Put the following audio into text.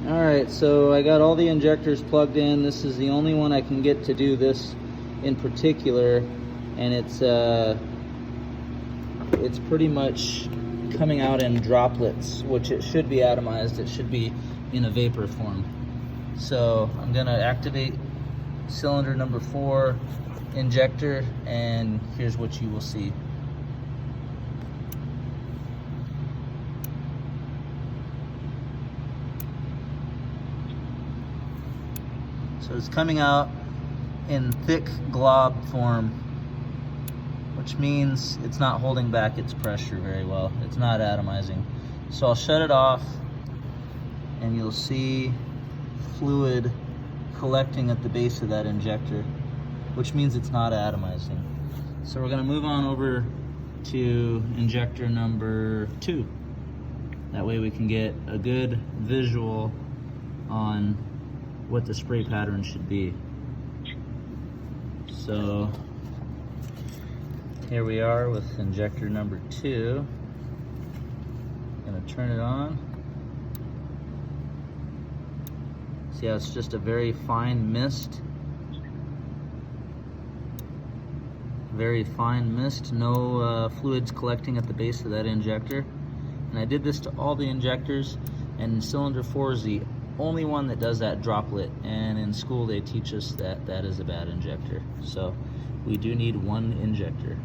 Alright, so I got all the injectors plugged in. This is the only one I can get to do this in particular, and it's pretty much coming out in droplets, which it should be atomized. It should be in a vapor form. So I'm gonna activate cylinder number 4 injector, and here's what you will see. So it's coming out in thick glob form, which means it's not holding back its pressure very well. It's not atomizing. So I'll shut it off, and you'll see fluid collecting at the base of that injector, which means it's not atomizing. So we're gonna move on over to injector number 2. That way we can get a good visual on what the spray pattern should be. So here we are with injector number 2. Gonna turn it on. See how it's just a very fine mist. Very fine mist, no fluids collecting at the base of that injector. And I did this to all the injectors, and cylinder 4 is the only one that does that droplet, and in school they teach us that that is a bad injector. So we do need one injector.